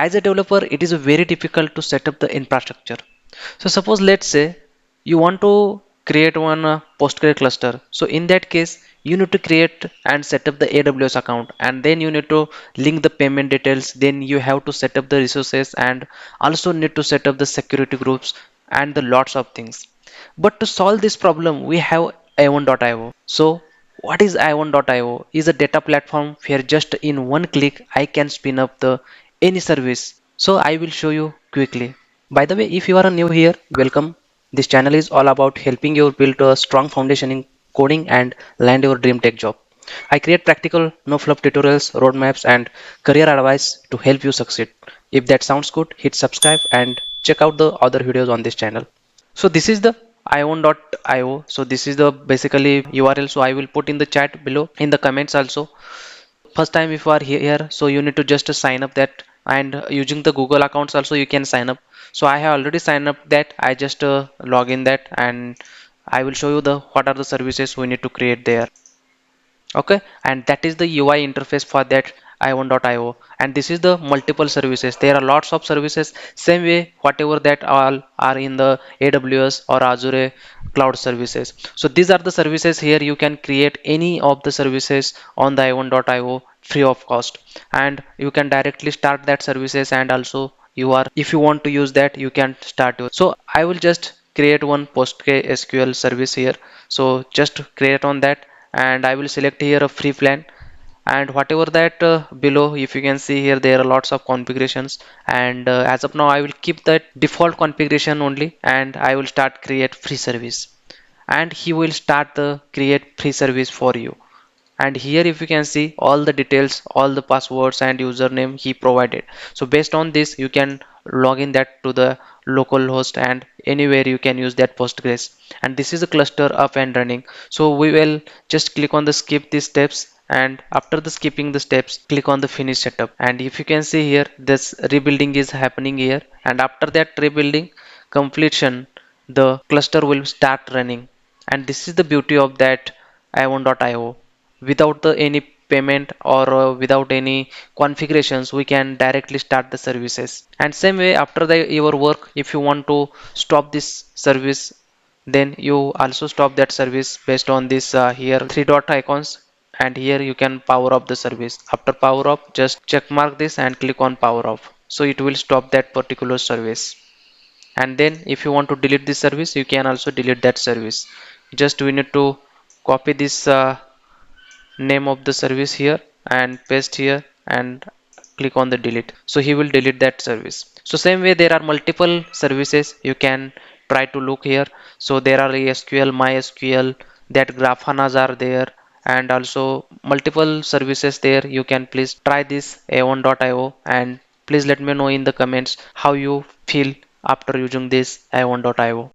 as a developer, it is very difficult to set up the infrastructure. So suppose let's say you want to create one Postgre cluster. So in that case, you need to create and set up the AWS account, and then you need to link the payment details. Then you have to set up the resources and also need to set up the security groups and the lots of things. But to solve this problem, we have i1.io. So what is i1.io? Is a data platform where just in one click I can spin up the any service. So I will show you quickly. By the way, if you are new here, welcome. This channel is all about helping you build a strong foundation in coding and land your dream tech job. I create practical, no fluff tutorials, roadmaps, and career advice to help you succeed. If that sounds good, hit subscribe and check out the other videos on this channel. So this is the ion.io. So this is the basically URL. So I will put in the chat below in the comments also. First time if you are here, so you need to just sign up that, and using the Google accounts also you can sign up. So I have already signed up that. I just log in that, and I will show you the what are the services we need to create there. Okay, and that is the UI interface for that i1.io, and this is the multiple services. There are lots of services, same way whatever that all are in the AWS or Azure cloud services. So these are the services. Here you can create any of the services on the i1.io free of cost, and you can directly start that services. And also you are, if you want to use that, you can start your. So I will just create one PostgreSQL service here. So just create on that, and I will select here a free plan, and whatever that below, if you can see here, there are lots of configurations, and as of now I will keep that default configuration only, and I will start create free service, and he will start the create free service for you. And here if you can see all the details, all the passwords and username he provided. So based on this you can log in that to the local host, and anywhere you can use that Postgres, and this is a cluster up and running. So we will just click on the skip these steps, and after the skipping the steps, click on the finish setup, and if you can see here, this rebuilding is happening here, and after that rebuilding completion, the cluster will start running. And this is the beauty of that i1.io. Without the any payment or without any configurations, we can directly start the services. And same way after the your work, if you want to stop this service, then you also stop that service based on this here three dot icons, and here you can power up the service. After power up, just check mark this and click on power off, so it will stop that particular service. And then if you want to delete this service, you can also delete that service. Just we need to copy this name of the service here and paste here and click on the delete, so he will delete that service. So same way there are multiple services you can try to look here. So there are SQL, MySQL, that Grafana's are there, and also multiple services there. You can please try this a1.io, and please let me know in the comments how you feel after using this a1.io.